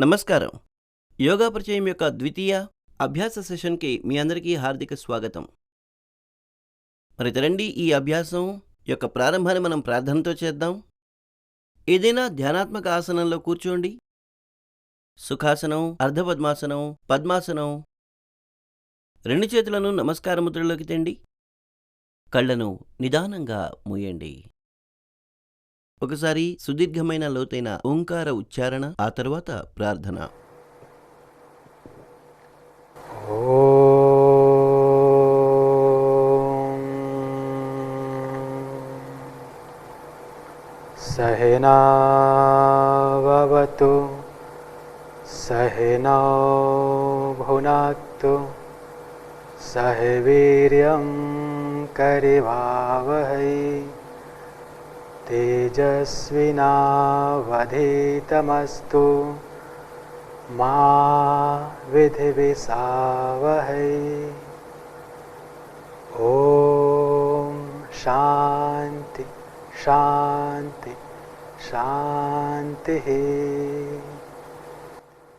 నమస్కారం. యోగా పరిచయం యొక్క ద్వితీయ అభ్యాస సెషన్‌కి మీ అందరికీ హార్దిక స్వాగతం. మరి రండి ఈ అభ్యాసం యొక్క ప్రారంభాన్ని మనం ప్రార్థనతో చేద్దాం. ఏదైనా ధ్యానాత్మక ఆసనంలో కూర్చోండి. సుఖాసనం, అర్ధపద్మాసనం, పద్మాసనం. 2 చేతులను నమస్కార ముద్రలోకి తెండి. కళ్ళను నిదానంగా మూయండి. ఒకసారి సుదీర్ఘమైన లోతైన ఓంకార ఉచ్చారణ, ఆ తర్వాత ప్రార్థన. सहनावतु सहनौ भुनक्तु सह वीर्यं करवावहै तेजस्विनावधीतमस्तु मा विद्विषावहै। ॐ शान्ति శాంతి శాంతి.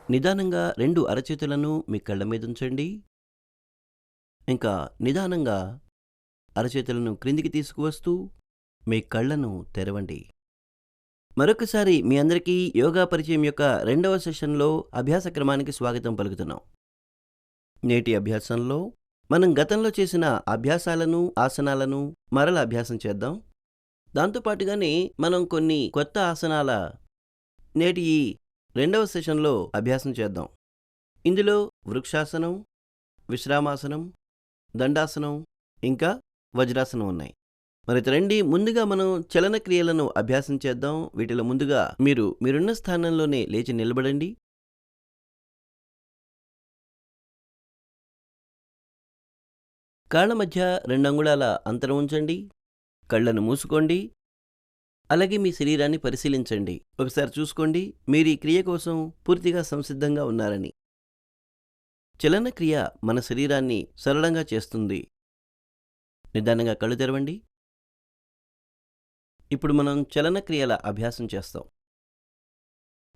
నిదానంగా 2 అరచేతులను మీ కళ్ళ మీద ఉంచండి. ఇంకా నిదానంగా అరచేతులను క్రిందికి తీసుకువస్తూ మీ కళ్ళను తెరవండి. మరొకసారి మీ అందరికీ యోగా పరిచయం యొక్క 2వ సెషన్లో అభ్యాస క్రమానికి స్వాగతం పలుకుతున్నాం. నేటి అభ్యాసంలో మనం గతంలో చేసిన అభ్యాసాలను, ఆసనాలను మరల అభ్యాసం చేద్దాం. దాంతోపాటుగానే మనం కొన్ని కొత్త ఆసనాల నేటి ఈ 2వ సెషన్లో అభ్యాసం చేద్దాం. ఇందులో వృక్షాసనం, విశ్రామాసనం, దండాసనం, ఇంకా వజ్రాసనం ఉన్నాయి. మరి రండి ముందుగా మనం చలన క్రియలను అభ్యాసం చేద్దాం. వీటిలో ముందుగా మీరున్న స్థానంలోనే లేచి నిలబడండి. కాళ్ళ మధ్య 2 అంగుళాల అంతరం ఉంచండి. కళ్ళను మూసుకోండి. అలాగే మీ శరీరాన్ని పరిశీలించండి. ఒకసారి చూసుకోండి మీరు ఈ క్రియ కోసం పూర్తిగా సంసిద్ధంగా ఉన్నారని. చలన క్రియ మన శరీరాన్ని సరళంగా చేస్తుంది. నిదానంగా కళ్ళు తెరవండి. ఇప్పుడు మనం చలన క్రియల అభ్యాసం చేస్తాం.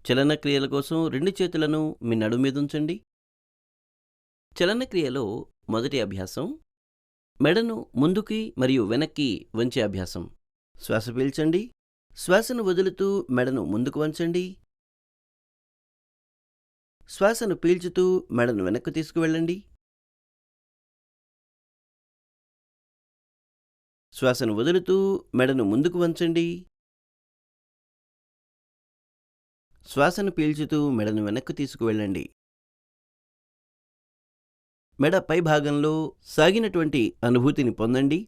చలన క్రియల కోసం 2 చేతులను మీ నడుము మీద ఉంచండి. చలన క్రియలో మొదటి అభ్యాసం మెడను ముందుకి మరియు వెనక్కి వంచే అభ్యాసం. శ్వాస పీల్చండి. శ్వాసను వదులుతూ మెడను ముందుకు వంచండి. శ్వాసను పీల్చుతూ మెడను వెనక్కు తీసుకువెళ్ళండి. శ్వాసను వదులుతూ మెడను ముందుకు వంచండి. శ్వాసను పీల్చుతూ మెడను వెనక్కు తీసుకువెళ్ళండి. మెడ పై భాగంలో సాగినటువంటి అనుభూతిని పొందండి.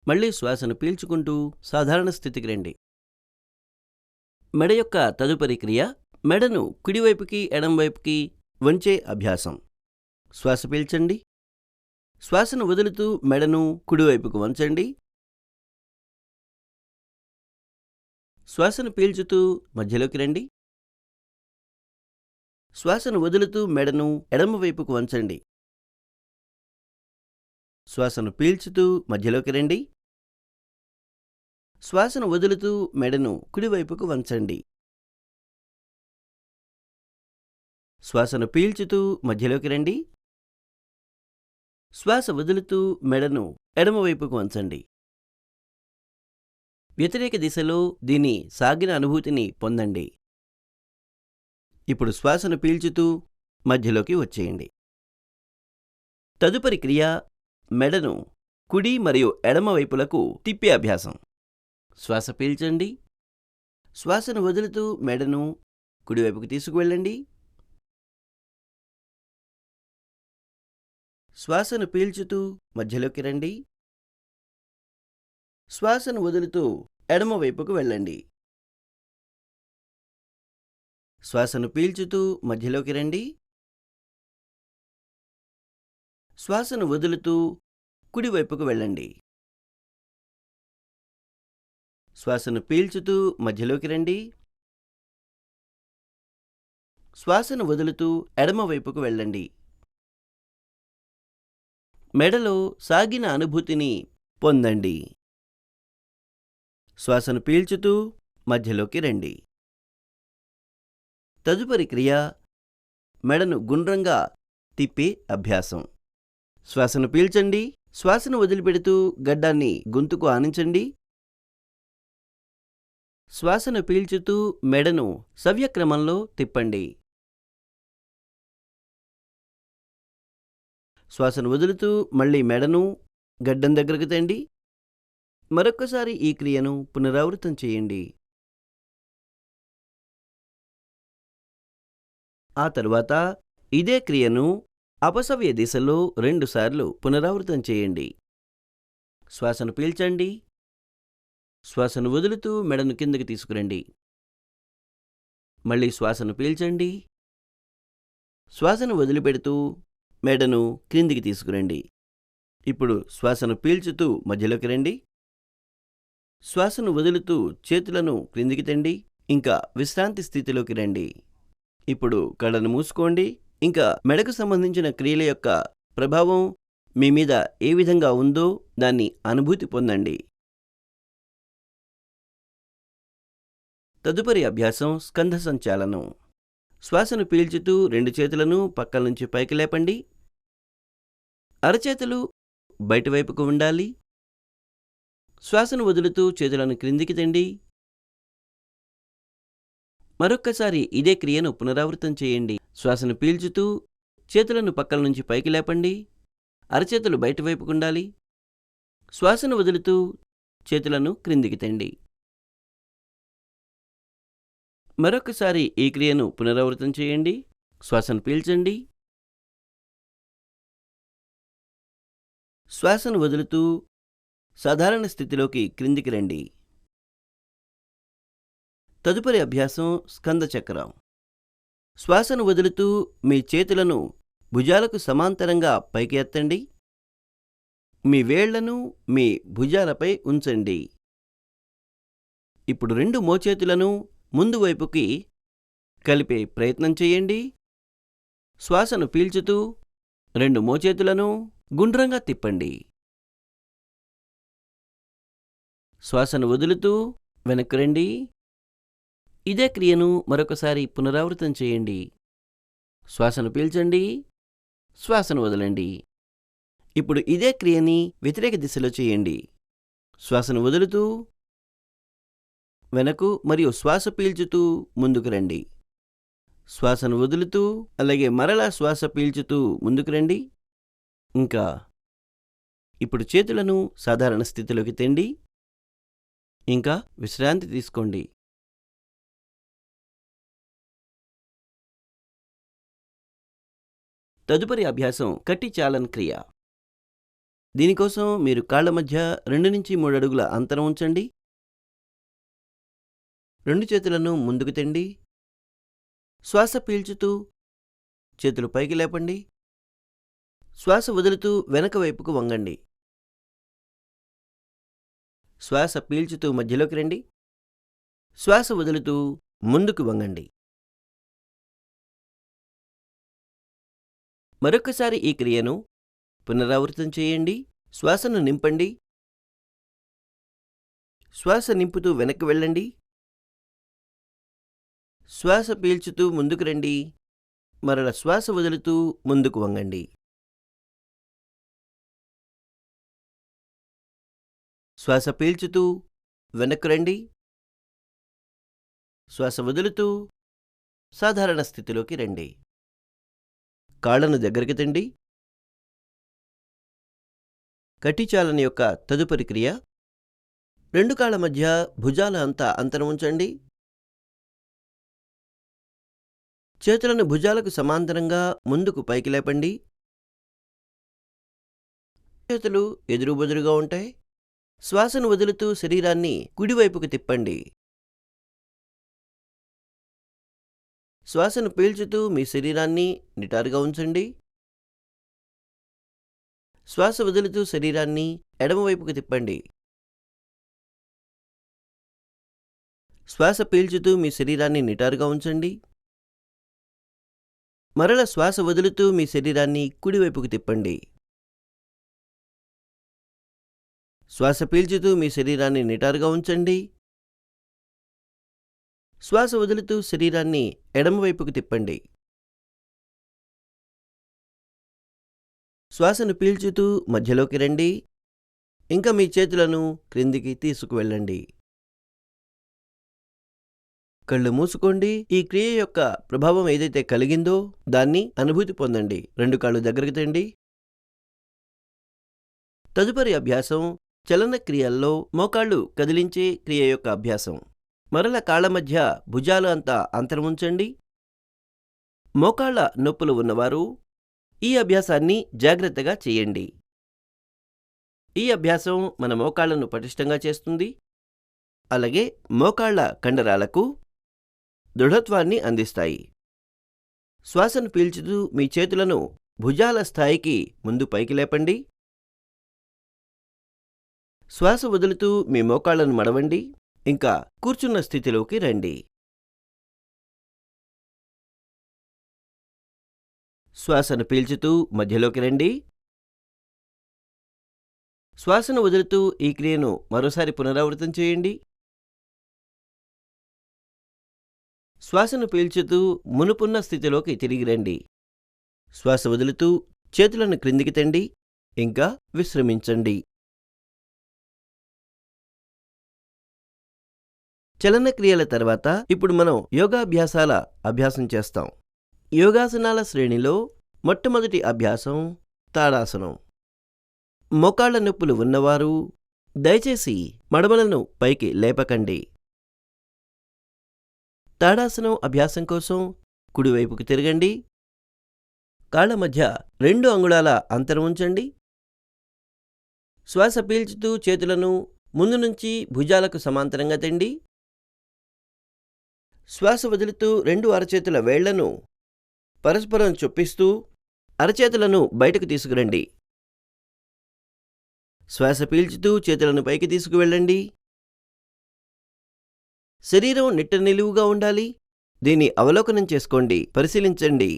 మళ్ళీ శ్వాసను పీల్చుకుంటూ సాధారణ స్థితికి రండి. మెడ యొక్క తదుపరి క్రియ మెడను కుడివైపుకి ఎడంవైపుకి వంచే అభ్యాసం. శ్వాస పీల్చండి. శ్వాసను వదులుతూ మెడను కుడివైపుకు వంచండి. శ్వాసను పీల్చుతూ మధ్యలోకి రండి. శ్వాసను వదులుతూ మెడను ఎడమవైపుకు వంచండి. శ్వాసను పీల్చుతూ మధ్యలోకి రండి. శ్వాసను వదులుతూ మెడను కుడివైపుకు వంచండి. శ్వాసను పీల్చుతూ మధ్యలోకి రండి. శ్వాస వదులుతూ మెడను ఎడమవైపుకు వంచండి. వ్యతిరేక దిశలో దీని సాగిన అనుభూతిని పొందండి. ఇప్పుడు శ్వాసను పీల్చుతూ మధ్యలోకి వచ్చేయండి. తదుపరి క్రియ మెడను కుడి మరియు ఎడమ వైపులకు తిప్పే అభ్యాసం. శ్వాస పీల్చండి. శ్వాసను వదులుతూ మెడను కుడివైపుకు తీసుకువెళ్ళండి. శ్వాసను పీల్చుతూ మధ్యలోకి రండి. శ్వాసను వదులుతూ ఎడమ వైపుకు వెళ్ళండి. శ్వాసను పీల్చుతూ మధ్యలోకి రండి. శ్వాసను వదులుతూ కుడివైపుకు వెళ్ళండి. శ్వాసను పీల్చుతూ మధ్యలోకి రండి. శ్వాసను వదులుతూ ఎడమవైపుకు వెళ్ళండి. మెడలో సాగిన అనుభూతిని పొందండి. శ్వాసను పీల్చుతూ మధ్యలోకి రండి. తదుపరి క్రియ మెడను గుండ్రంగా తిప్పే అభ్యాసం. శ్వాసను పీల్చండి. శ్వాసను వదిలిపెడుతూ గడ్డాన్ని గొంతుకు ఆనించండి. శ్వాసను పీల్చుతూ మెడను సవ్యక్రమంలో తిప్పండి. శ్వాసను వదులుతూ మళ్ళీ మెడను గడ్డం దగ్గరకు తండి. మరొక్కసారి ఈ క్రియను పునరావృతం చేయండి. ఆ తరువాత ఇదే క్రియను అపసవ్య దిశలో 2 సార్లు పునరావృతం చేయండి. శ్వాసను పీల్చండి. శ్వాసను వదులుతూ మెడను కిందకి తీసుకురండి. మళ్ళీ శ్వాసను పీల్చండి. శ్వాసను వదిలిపెడుతూ మెడను క్రిందికి తీసుకురండి. ఇప్పుడు శ్వాసను పీల్చుతూ మధ్యలోకి రండి. శ్వాసను వదులుతూ చేతులను క్రిందికి తండి. ఇంకా విశ్రాంతి స్థితిలోకి రండి. ఇప్పుడు కళ్ళను మూసుకోండి. ఇంకా మెడకు సంబంధించిన క్రియల యొక్క ప్రభావం మీ మీద ఏ విధంగా ఉందో దాన్ని అనుభూతి పొందండి. తదుపరి అభ్యాసం స్కంధ సంచాలనం. శ్వాసను పీల్చుతూ 2 చేతులను పక్కల నుంచి పైకి లేపండి. అరచేతులు బయటవైపుకు ఉండాలి. శ్వాసను వదులుతూ చేతులను క్రిందికి తండి. మరొక్కసారి ఇదే క్రియను పునరావృతం చేయండి. శ్వాసను పీల్చుతూ చేతులను పక్కల నుంచి పైకి లేపండి. అరచేతులు బయటవైపుకు ఉండాలి. శ్వాసను వదులుతూ చేతులను క్రిందికి తండి. మరొకసారి ఈ క్రియను పునరావృతం చేయండి. శ్వాసను పీల్చండి. శ్వాసను వదులుతూ సాధారణ స్థితిలోకి క్రిందికి రండి. తదుపరి అభ్యాసం స్కంద చక్రం. శ్వాసను వదులుతూ మీ చేతులను భుజాలకు సమాంతరంగా పైకి ఎత్తండి. మీ వేళ్లను మీ భుజాలపై ఉంచండి. ఇప్పుడు 2 మోచేతులను ముందు వైపుకి కలిపే ప్రయత్నం చేయండి. శ్వాసను పీల్చుతూ 2 మోచేతులను గుండ్రంగా తిప్పండి. శ్వాసను వదులుతూ వెనక్కు రండి. ఇదే క్రియను మరొకసారి పునరావృతం చేయండి. శ్వాసను పీల్చండి. శ్వాసను వదలండి. ఇప్పుడు ఇదే క్రియని వ్యతిరేక దిశలో చేయండి. శ్వాసను వదులుతూ వెనకు మరియు శ్వాస పీల్చుతూ ముందుకు రండి. శ్వాసను వదులుతూ అలాగే మరలా శ్వాస పీల్చుతూ ముందుకు రండి. ఇంకా ఇప్పుడు చేతులను సాధారణ స్థితిలోకి తెండి. ఇంకా విశ్రాంతి తీసుకోండి. తదుపరి అభ్యాసం కట్టి చాలన్ క్రియ. దీనికోసం మీరు కాళ్ల మధ్య 2 నుంచి 3 అడుగుల అంతరం ఉంచండి. 2 చేతులను ముందుకు తెండి. శ్వాస పీల్చుతూ చేతులు పైకి లేపండి. శ్వాస వదులుతూ వెనక వైపుకు వంగండి. శ్వాస పీల్చుతూ మధ్యలోకి రండి. శ్వాస వదులుతూ ముందుకు వంగండి. మరొకసారి ఈ క్రియను పునరావృతం చేయండి. శ్వాసను నింపండి. శ్వాస నింపుతూ వెనక్కి వెళ్ళండి. శ్వాస పీల్చుతూ ముందుకు రండి. మరల శ్వాస వదులుతూ ముందుకు వంగండి. శ్వాస పీల్చుతూ వెనక్కు రండి. శ్వాస వదులుతూ సాధారణ స్థితిలోకి రండి. కాళ్లను దగ్గరికి తండి. కటిచాలన యొక్క తదుపరి క్రియ. 2 కాళ్ల మధ్య భుజాల అంతా అంతరం ఉంచండి. చేతులను భుజాలకు సమాంతరంగా ముందుకు పైకి లేపండి. చేతులు ఎదురుబెదురుగా ఉంటాయి. శ్వాసను వదులుతూ శరీరాన్ని కుడివైపుకు తిప్పండి. శ్వాసను పీల్చుతూ మీ శరీరాన్ని నిటారుగా ఉంచండి. శ్వాస వదులుతూ శరీరాన్ని ఎడమవైపుకు తిప్పండి. శ్వాస పీల్చుతూ మీ శరీరాన్ని నిటారుగా ఉంచండి. మరల శ్వాస వదులుతూ మీ శరీరాన్ని కుడివైపుకు తిప్పండి. శ్వాస పీల్చుతూ మీ శరీరాన్ని నిటారుగా ఉంచండి. శ్వాస వదులుతూ శరీరాన్ని ఎడమవైపుకు తిప్పండి. శ్వాసను పీల్చుతూ మధ్యలోకి రండి. ఇంకా మీ చేతులను క్రిందికి తీసుకువెళ్ళండి. కళ్ళు మూసుకోండి. ఈ క్రియ యొక్క ప్రభావం ఏదైతే కలిగిందో దాన్ని అనుభూతి పొందండి. 2 కాళ్ళు దగ్గరకు తెండి. తదుపరి అభ్యాసం చలన క్రియల్లో మోకాళ్ళు కదిలించే క్రియ యొక్క అభ్యాసం. మరల కాళ్ల మధ్య భుజాలు అంతా అంతరముంచండి. మోకాళ్ల నొప్పులు ఉన్నవారు ఈ అభ్యాసాన్ని జాగ్రత్తగా చేయండి. ఈ అభ్యాసం మన మోకాళ్లను పటిష్టంగా చేస్తుంది. అలాగే మోకాళ్ల కండరాలకు దృఢత్వాన్ని అందిస్తాయి. శ్వాసను పీల్చుతూ మీ చేతులను భుజాల స్థాయికి ముందు పైకి లేపండి. శ్వాస వదులుతూ మీ మోకాళ్లను మడవండి. ఇంకా కూర్చున్న స్థితిలోకి రండి. శ్వాసను పీల్చుతూ మధ్యలోకి రండి. శ్వాసను వదులుతూ ఈ క్రియను మరోసారి పునరావృతం చేయండి. శ్వాసను పీల్చుతూ మునుపున్న స్థితిలోకి తిరిగి రండి. శ్వాస వదులుతూ చేతులను క్రిందికి తెండి. ఇంకా విశ్రమించండి. చలన క్రియల తర్వాత ఇప్పుడు మనం యోగాభ్యాసాల అభ్యాసం చేస్తాం. యోగాసనాల శ్రేణిలో మొట్టమొదటి అభ్యాసం తాడాసనం. మోకాళ్ల నొప్పులు ఉన్నవారు దయచేసి మడమలను పైకి లేపకండి. తాడాసనం అభ్యాసం కోసం కుడివైపుకు తిరగండి. కాళ్ల మధ్య 2 అంగుళాల అంతరం ఉంచండి. శ్వాస పీల్చుతూ చేతులను ముందు నుంచి భుజాలకు సమాంతరంగా తెండి. శ్వాస వదులుతూ 2 అరచేతుల వేళ్లను పరస్పరం చొప్పిస్తూ అరచేతులను బయటకు తీసుకురండి. శ్వాస పీల్చుతూ చేతులను పైకి తీసుకువెళ్ళండి. శరీరం నిట్ట నిలువుగా ఉండాలి. దీన్ని అవలోకనం చేసుకోండి, పరిశీలించండి.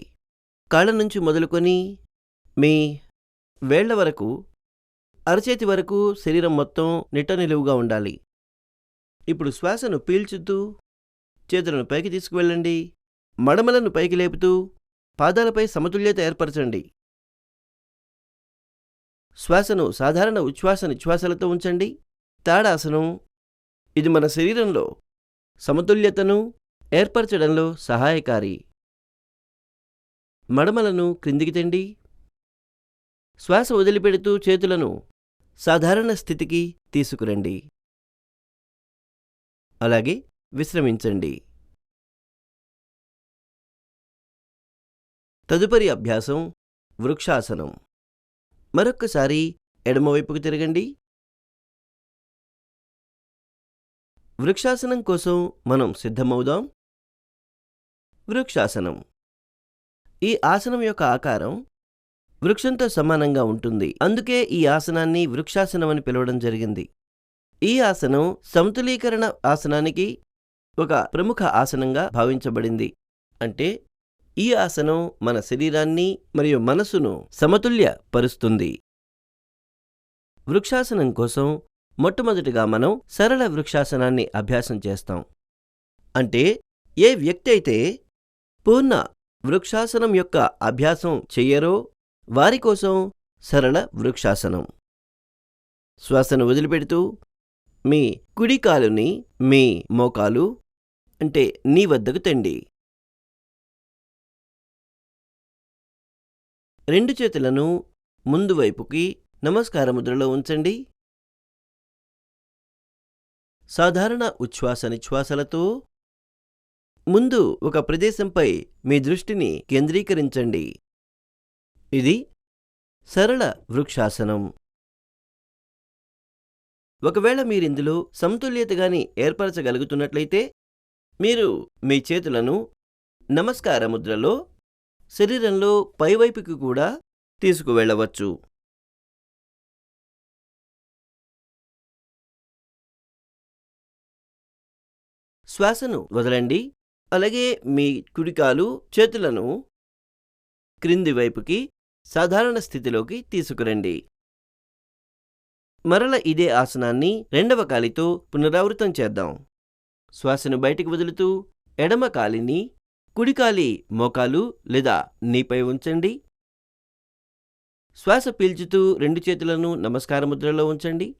కాళ్ల నుంచి మొదలుకొని మీ వేళ్ల వరకు, అరచేతి వరకు శరీరం మొత్తం నిట్ట నిలువుగా ఉండాలి. ఇప్పుడు శ్వాసను పీల్చుతూ చేతులను పైకి తీసుకువెళ్ళండి. మడమలను పైకి లేపుతూ పాదాలపై సమతుల్యత ఏర్పరచండి. శ్వాసను సాధారణ ఉచ్ఛ్వాస నిశ్వాసాలతో ఉంచండి. తాడాసనం ఇది మన శరీరంలో సమతుల్యతను ఏర్పరచడంలో సహాయకారి. మడమలను క్రిందికి తెండి. శ్వాస వదిలిపెడుతూ చేతులను సాధారణ స్థితికి తీసుకురండి. అలాగే విశ్రమించండి. తదుపరి అభ్యాసం వృక్షాసనం. మరొక్కసారి ఎడమవైపుకు తిరగండి. వృక్షాసనం కోసం మనం సిద్ధమవుదాం. వృక్షాసనం. ఈ ఆసనం యొక్క ఆకారం వృక్షంతో సమానంగా ఉంటుంది. అందుకే ఈ ఆసనాన్ని వృక్షాసనం అని పిలవడం జరిగింది. ఈ ఆసనం సమతులీకరణ ఆసనానికి ఒక ప్రముఖ ఆసనంగా భావించబడింది. అంటే ఈ ఆసనం మన శరీరాన్ని మరియు మనసును సమతుల్య పరుస్తుంది. వృక్షాసనం కోసం మొట్టమొదటిగా మనం సరళ వృక్షాసనాన్ని అభ్యాసం చేస్తాం. అంటే ఏ వ్యక్తి అయితే పూర్ణ వృక్షాసనం యొక్క అభ్యాసం చెయ్యరో వారి కోసం సరళ వృక్షాసనం. శ్వాసను వదిలిపెడుతూ మీ కుడి కాలుని మీ మోకాలు అంటే నీ వద్దకు తెండి. 2 చేతులను ముందు వైపుకి నమస్కార ముద్రలో ఉంచండి. సాధారణ ఉచ్ఛ్వాస నిశ్వాసాలతో ముందు ఒక ప్రదేశంపై మీ దృష్టిని కేంద్రీకరించండి. ఇది సరళ వృక్షాసనం. ఒకవేళ మీరిందులో సమతుల్యతగాని ఏర్పరచగలుగుతున్నట్లయితే మీరు మీ చేతులను నమస్కార ముద్రలో శరీరంలో పైవైపుకి కూడా తీసుకువెళ్ళవచ్చు. శ్వాసను వదలండి. అలాగే మీ కుడికాలు చేతులను క్రింది వైపుకి సాధారణ స్థితిలోకి తీసుకురండి. మరల ఇదే ఆసనాన్ని 2వ కాలితో పునరావృతం చేద్దాం. శ్వాసను బయటికి వదులుతూ ఎడమ కాలిని కుడి కాలి మోకాలు లేదా నీపై ఉంచండి. శ్వాస పీల్చుతూ రెండు చేతులను నమస్కార ముద్రలో ఉంచండి.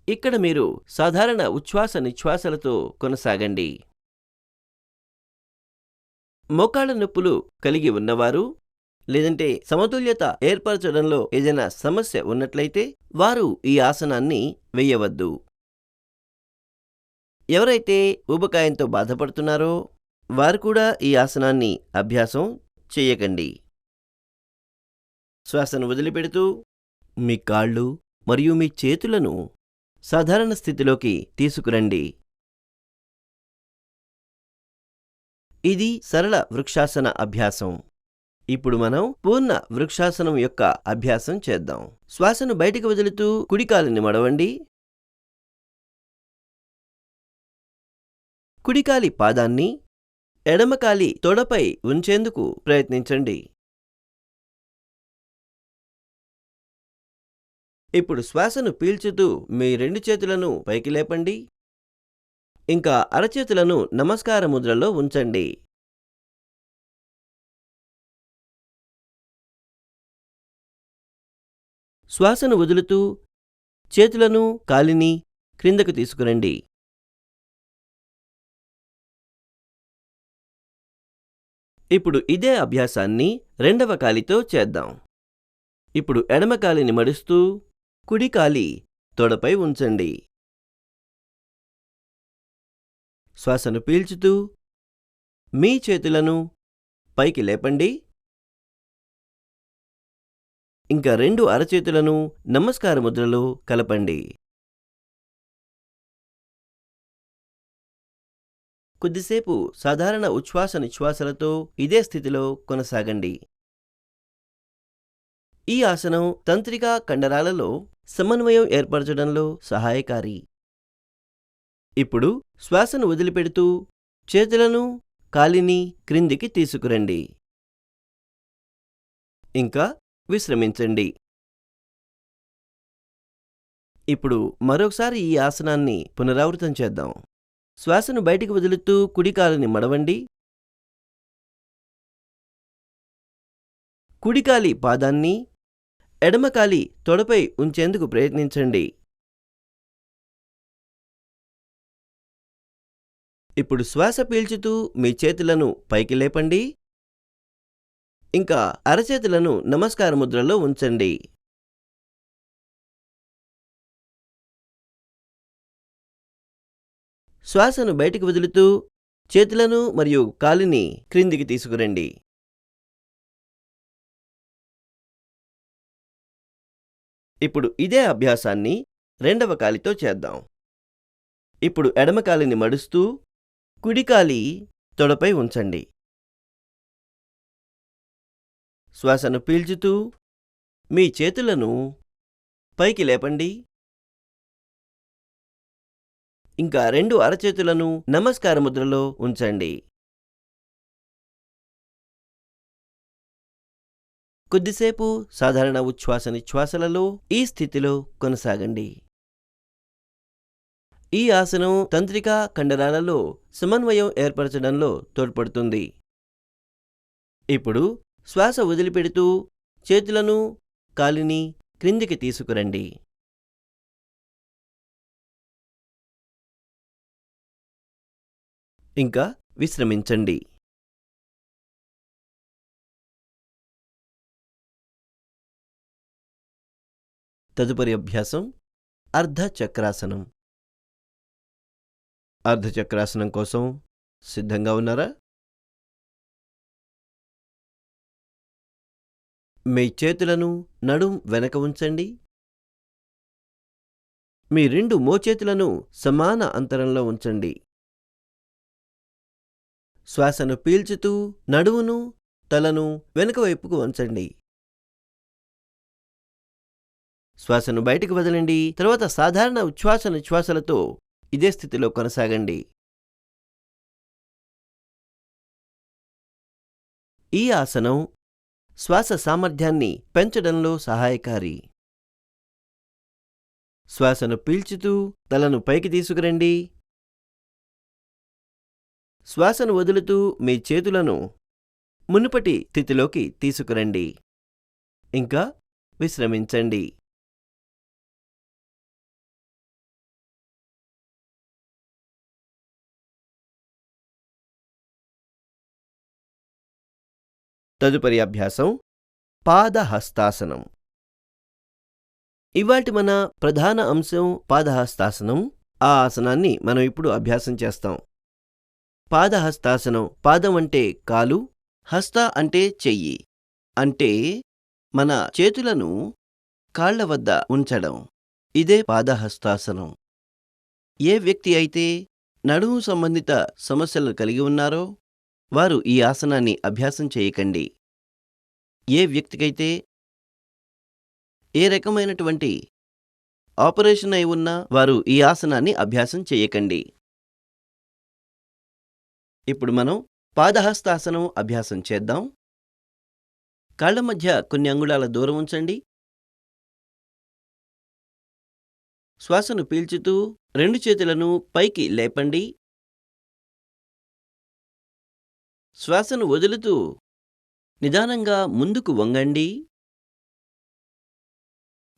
ఇక్కడ మీరు సాధారణ ఉచ్ఛ్వాస నిశ్వాసలతో కొనసాగండి. మోకాళ్ళ నొప్పులు కలిగి ఉన్నవారు లేదంటే సమతుల్యత ఏర్పరచడంలో ఏదైనా సమస్య ఉన్నట్లయితే వారు ఈ ఆసనాన్ని వెయ్యవద్దు. ఎవరైతే ఊబకాయంతో బాధపడుతున్నారో వారు కూడా ఈ ఆసనాన్ని అభ్యాసం చేయకండి. శ్వాసను వదిలిపెడుతూ మీ కాళ్ళు మరియు మీ చేతులను సాధారణ స్థితిలోకి తీసుకురండి. ఇది సరళ వృక్షాసన అభ్యాసం. ఇప్పుడు మనం పూర్ణ వృక్షాసనం యొక్క అభ్యాసం చేద్దాం. శ్వాసను బయటికి వదులుతూ కుడి కాలిని మడవండి. కుడికాలి పాదాన్ని ఎడమకాలి తొడపై ఉంచేందుకు ప్రయత్నించండి. ఇప్పుడు శ్వాసను పీల్చుతూ మీ రెండు చేతులను పైకి లేపండి. ఇంకా అరచేతులను నమస్కార ముద్రలో ఉంచండి. శ్వాసను వదులుతూ చేతులను కాలిని క్రిందకు తీసుకురండి. ఇప్పుడు ఇదే అభ్యాసాన్ని రెండవ కాలితో చేద్దాం. ఇప్పుడు ఎడమ కాలిని మడుస్తూ కుడి కాలి తొడపై ఉంచండి. శ్వాసను పీల్చుతూ మీ చేతులను పైకి లేపండి. ఇంకా రెండు అరచేతులను నమస్కార ముద్రలో కలపండి. కొద్దిసేపు సాధారణ ఉచ్ఛ్వాస నిశ్వాసలతో ఇదే స్థితిలో కొనసాగండి. ఈ ఆసనం తంత్రికా కండరాలలో సమన్వయం ఏర్పరచడంలో సహాయకారి. ఇప్పుడు శ్వాసను వదిలిపెడుతూ చేతులను కాలిని క్రిందికి తీసుకురండి. ఇంకా విశ్రమించండి. ఇప్పుడు మరొకసారి ఈ ఆసనాన్ని పునరావృతం చేద్దాం. శ్వాసను బయటికి వదులుతూ కుడి కాలిని మడవండి. కుడికాలి పాదాన్ని ఎడమకాలి తొడపై ఉంచేందుకు ప్రయత్నించండి. ఇప్పుడు శ్వాస పీల్చుతూ మీ చేతులను పైకి లేపండి. ఇంకా అరచేతులను నమస్కార ముద్రలో ఉంచండి. శ్వాసను బయటికి వదులుతూ చేతులను మరియు కాలిని క్రిందికి తీసుకురండి. ఇప్పుడు ఇదే అభ్యాసాన్ని రెండవ కాలితో చేద్దాం. ఇప్పుడు ఎడమ కాలిని మడుస్తూ కుడికాలి తొడపై ఉంచండి. శ్వాసను పీల్చుతూ మీ చేతులను పైకి లేపండి. ఇంకా రెండు అరచేతులను నమస్కార ముద్రలో ఉంచండి. కొద్దిసేపు సాధారణ ఉచ్ఛ్వాస నిశ్వాసలలో ఈ స్థితిలో కొనసాగండి. ఈ ఆసనం తంత్రికా కండరాలలో సమన్వయం ఏర్పరచడంలో తోడ్పడుతుంది. ఇప్పుడు శ్వాస వదిలిపెడుతూ చేతులను కాలిని క్రిందికి తీసుకురండి. ఇంకా విశ్రమించండి. తదుపరి అభ్యాసం అర్ధచక్రాసనం. అర్ధచక్రాసనం కోసం సిద్ధంగా ఉన్నారా? మీ చేతులను నడుం వెనక ఉంచండి. మీ రెండు మోచేతులను సమాన అంతరంలో ఉంచండి. శ్వాసను పీల్చుతూ నడుమును తలను వెనుక వైపుకు వంచండి. శ్వాసను బయటికి వదలండి. తర్వాత సాధారణ ఉచ్ఛ్వాస నిశ్వాసలతో ఇదే స్థితిలో కొనసాగండి. ఈ ఆసనం శ్వాస సామర్థ్యాన్ని పెంచడంలో సహాయకారి. శ్వాసను పీల్చుతూ తలను పైకి తీసుకురండి. శ్వాసను వదులుతూ మీ చేతులను మునుపటి స్థితిలోకి తీసుకురండి. ఇంకా విశ్రమించండి. తదుపరి అభ్యాసం పాదహస్తాసనం. ఇవాల్టి మన ప్రధాన అంశం పాదహస్తాసనం. ఆ ఆసనాన్ని మనం ఇప్పుడు అభ్యాసం చేస్తాం. పాదహస్తాసనం. పాదం అంటే కాలు, హస్త అంటే చెయ్యి. అంటే మన చేతులను కాళ్ల వద్ద ఉంచడం. ఇదే పాదహస్తాసనం. ఏ వ్యక్తి అయితే నడుము సంబంధిత సమస్యలను కలిగి ఉన్నారో వారు ఈ ఆసనాన్ని అభ్యాసం చేయకండి. ఏ వ్యక్తికైతే ఏ రకమైనటువంటి ఆపరేషన్ అయి ఉన్నా వారు ఈ ఆసనాన్ని అభ్యాసం చేయకండి. ఇప్పుడు మనం పాదహస్తాసనం అభ్యాసం చేద్దాం. కాళ్ల మధ్య కొన్ని అంగుళాల దూరం ఉంచండి. శ్వాసను పీల్చుతూ 2 చేతులను పైకి లేపండి. శ్వాసను వదులుతూ నిదానంగా ముందుకు వంగండి.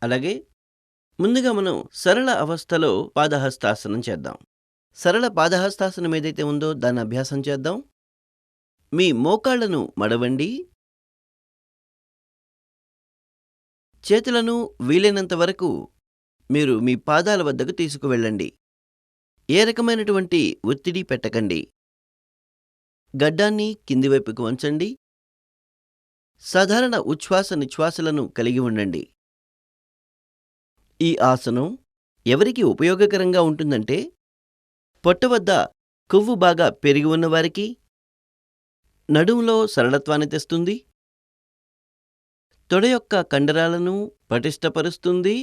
అలాగే ముందుగా మనం సరళ అవస్థలో పాదహస్తాసనం చేద్దాం. సరళ పాదహస్తాసనం ఏదైతే ఉందో దాన్ని అభ్యాసం చేద్దాం. మీ మోకాళ్లను మడవండి. చేతులను వీలైనంత వరకు మీరు మీ పాదాల వద్దకు తీసుకువెళ్ళండి. ఏ రకమైనటువంటి ఒత్తిడి పెట్టకండి. గడ్డాన్ని కింది వైపుకు వంచండి. సాధారణ ఉచ్ఛ్వాస నిశ్వాసలను కలిగి ఉండండి. ఈ ఆసనం ఎవరికి ఉపయోగకరంగా ఉంటుందంటే పొట్ట వద్ద కొవ్వు బాగా పెరిగి ఉన్నవారికి, నడుములో సరళత్వాన్ని తెస్తుంది, తొడ యొక్క కండరాలను పటిష్టపరుస్తుంది,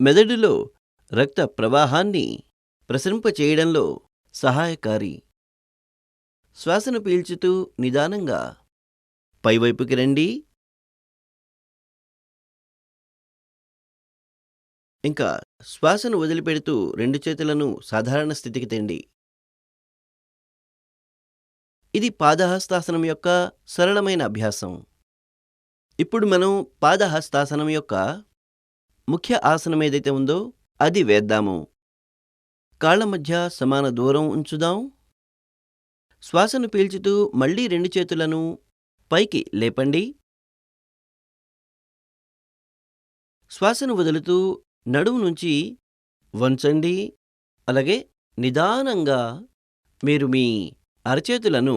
మెదడులో రక్త ప్రవాహాన్ని ప్రసరింపచేయడంలో సహాయకారి. శ్వాసను పీల్చుతూ నిదానంగా పైవైపుకి రండి. ఇంకా శ్వాసను వదిలిపెడుతూ 2 చేతులను సాధారణ స్థితికి తెండి. ఇది పాదహస్తాసనం యొక్క సరళమైన అభ్యాసం. ఇప్పుడు మనం పాదహస్తాసనం యొక్క ముఖ్య ఆసనం ఏదైతే ఉందో అది వేద్దాము. కాళ్ల మధ్య సమాన దూరం ఉంచుదాం. శ్వాసను పీల్చుతూ మళ్ళీ 2 చేతులను పైకి లేపండి. శ్వాసను వదులుతూ నడుము నుంచి వంచండి. అలాగే నిదానంగా మీరు మీ అరచేతులను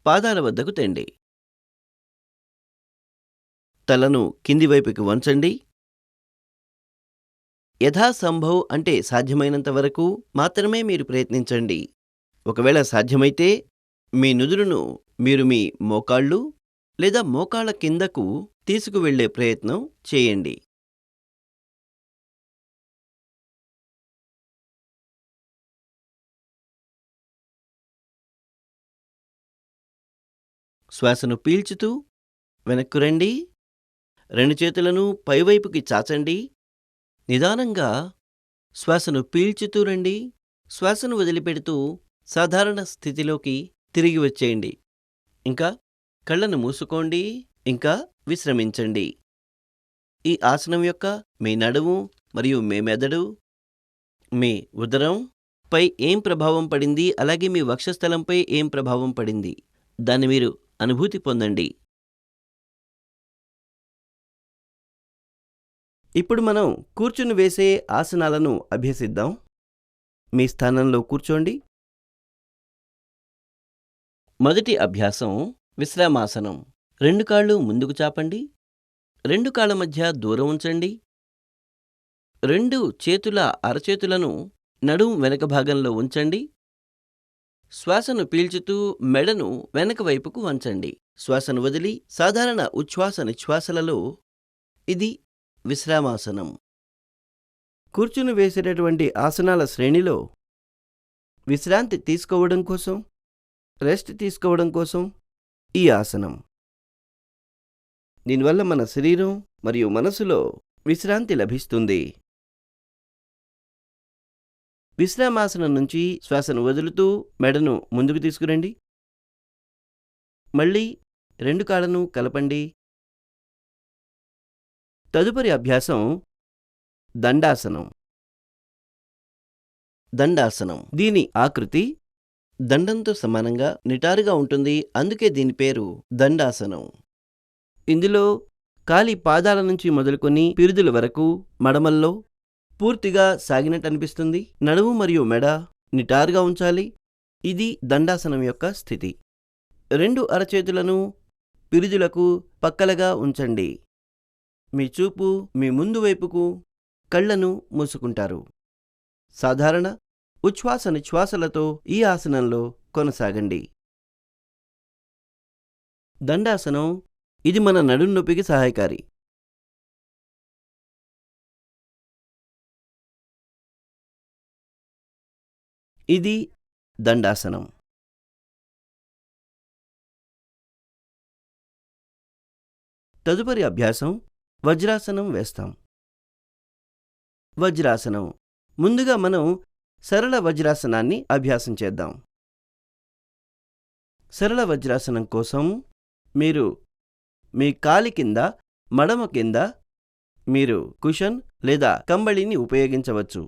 పాదాల వద్దకు తెండి. తలను కింది వైపుకి వంచండి. యథాసంభవ్ అంటే సాధ్యమైనంత వరకు మాత్రమే మీరు ప్రయత్నించండి. ఒకవేళ సాధ్యమైతే మీ నుదురును మీరు మీ మోకాళ్ళు లేదా మోకాళ్ళ కిందకు తీసుకువెళ్ళే ప్రయత్నం చేయండి. శ్వాసను పీల్చుతూ వెనక్కు రండి. 2 చేతులను పైవైపుకి చాచండి. నిదానంగా శ్వాసను పీల్చుతూ రండి. శ్వాసను వదిలిపెడుతూ సాధారణ స్థితిలోకి తిరిగి వచ్చేయండి. ఇంకా కళ్ళను మూసుకోండి. ఇంకా విశ్రమించండి. ఈ ఆసనం యొక్క మీ నడుము మరియు మీ మెదడు, మీ ఉదరం పై ఏం ప్రభావం పడింది, అలాగే మీ వక్షస్థలంపై ఏం ప్రభావం పడింది, దాన్ని మీరు అనుభూతి పొందండి. ఇప్పుడు మనం కూర్చుని వేసే ఆసనాలను అభ్యసిద్దాం. మీ స్థానంలో కూర్చోండి. మొదటి అభ్యాసం విశ్రామాసనం. 2 కాళ్ళు ముందుకు చాపండి. 2 కాళ్ళ మధ్య దూరం ఉంచండి. 2 చేతుల అరచేతులను నడుము వెనక భాగంలో ఉంచండి. శ్వాసను పీల్చుతూ మెడను వెనక వైపుకు వంచండి. శ్వాసను వదిలి సాధారణ ఉచ్ఛ్వాస నిశ్వాసలలో ఇది విశ్రామాసనం. కూర్చుని వేసేటటువంటి ఆసనాల శ్రేణిలో విశ్రాంతి తీసుకోవడం కోసం, రెస్ట్ తీసుకోవడం కోసం ఈ ఆసనం. దీనివల్ల మన శరీరం మరియు మనసులో విశ్రాంతి లభిస్తుంది. విశ్రామాసనం నుంచి శ్వాసను వదులుతూ మెడను ముందుకు తీసుకురండి. మళ్ళీ 2 కాళ్ళను కలపండి. తదుపరి అభ్యాసం దండాసనం. దండాసనం దీని ఆకృతి దండంతో సమానంగా నిటారుగా ఉంటుంది. అందుకే దీని పేరు దండాసనం. ఇందులో కాలి పాదాల నుంచి మొదలుకొని పిరుదుల వరకు మడమల్లో పూర్తిగా సాగినట్టు అనిపిస్తుంది. నడుము మరియు మెడ నిటారుగా ఉంచాలి. ఇది దండాసనం యొక్క స్థితి. 2 అరచేతులను పిరుదులకు పక్కలుగా ఉంచండి. మీ చూపు మీ ముందు వైపుకు, కళ్ళను మూసుకుంటారు. సాధారణ ఉచ్ఛ్వాస నిశ్వాసలతో ఈ ఆసనంలో కొనసాగండి. దండాసనం ఇది మన నడుం నొప్పికి సహాయకారి. ఇది దండాసనం. తదుపరి అభ్యాసం వజ్రాసనం వేస్తాం. వజ్రాసనం ముందుగా మనం సరళ వజ్రాసనాన్ని అభ్యాసం చేద్దాం. సరళ వజ్రాసనం కోసం మీరు మీ కాలి కింద, మడమ కింద మీరు కుషన్ లేదా కంబళిని ఉపయోగించవచ్చు.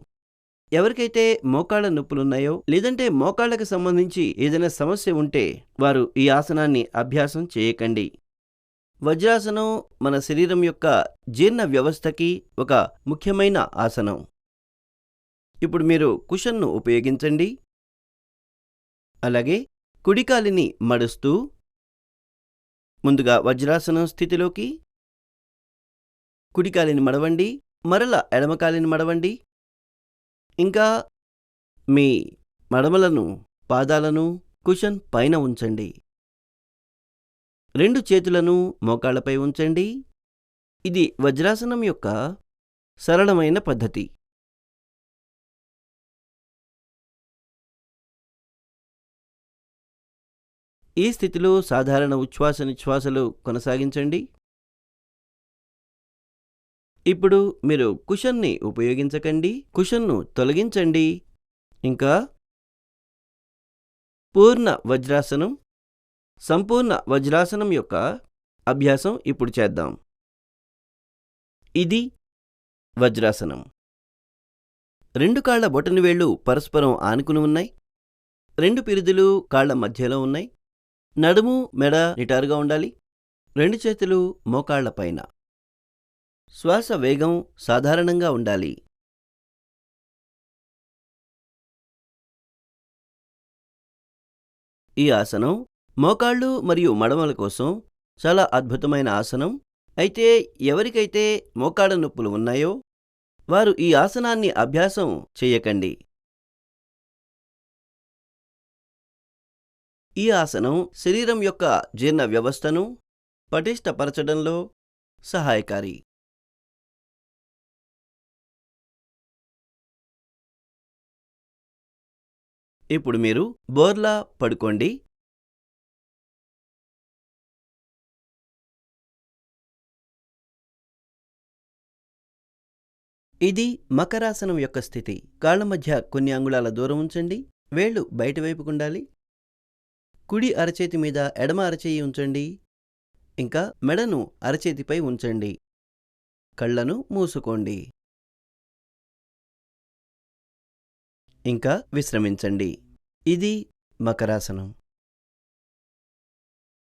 ఎవరికైతే మోకాళ్ళ నొప్పులున్నాయో లేదంటే మోకాళ్ళకి సంబంధించి ఏదైనా సమస్య ఉంటే వారు ఈ ఆసనాన్ని అభ్యాసం చేయకండి. వజ్రాసనం మన శరీరం యొక్క జీర్ణ వ్యవస్థకి ఒక ముఖ్యమైన ఆసనం. ఇప్పుడు మీరు కుషన్ను ఉపయోగించండి. అలాగే కుడికాలిని మడుస్తూ ముందుగా వజ్రాసనం స్థితిలోకి, కుడికాలిని మడవండి, మరల ఎడమకాలిని మడవండి. ఇంకా మీ మడమలను, పాదాలను కుషన్ పైన ఉంచండి. 2 చేతులను మోకాళ్లపై ఉంచండి. ఇది వజ్రాసనం యొక్క సరళమైన పద్ధతి. ఈ స్థితిలో సాధారణ ఉచ్ఛ్వాస నిశ్వాసలు కొనసాగించండి. ఇప్పుడు మీరు కుషన్ని ఉపయోగించకండి. కుషన్ను తొలగించండి. ఇంకా పూర్ణ వజ్రాసనం, సంపూర్ణ వజ్రాసనం యొక్క అభ్యాసం ఇప్పుడు చేద్దాం. ఇది వజ్రాసనం. 2 కాళ్ల బొటనవేళ్లు పరస్పరం ఆనుకుని ఉన్నాయి. 2 పిరుదులు కాళ్ల మధ్యలో ఉన్నాయి. నడుము, మెడ నిటారుగా ఉండాలి. 2 చేతులు మోకాళ్ల పైన. శ్వాస వేగం సాధారణంగా ఉండాలి. ఈ ఆసనం మోకాళ్ళు మరియు మడమల కోసం చాలా అద్భుతమైన ఆసనం. అయితే ఎవరికైతే మోకాళ్ళ నొప్పులు ఉన్నాయో వారు ఈ ఆసనాన్ని అభ్యాసం చేయకండి. ఈ ఆసనం శరీరం యొక్క జీర్ణ వ్యవస్థను పటిష్టపరచడంలో సహాయకారి. ఇప్పుడు మీరు బోర్లా పడుకోండి. ఇది మకరాసనం యొక్క స్థితి. కాళ్ల మధ్య కొన్ని అంగుళాల దూరం ఉంచండి. వేళ్లు బయటవైపుకుండాలి. కుడి అరచేతి మీద ఎడమ అరచేయి ఉంచండి. ఇంకా మెడను అరచేతిపై ఉంచండి. కళ్ళను మూసుకోండి. ఇంకా విశ్రమించండి. ఇది మకరాసనం.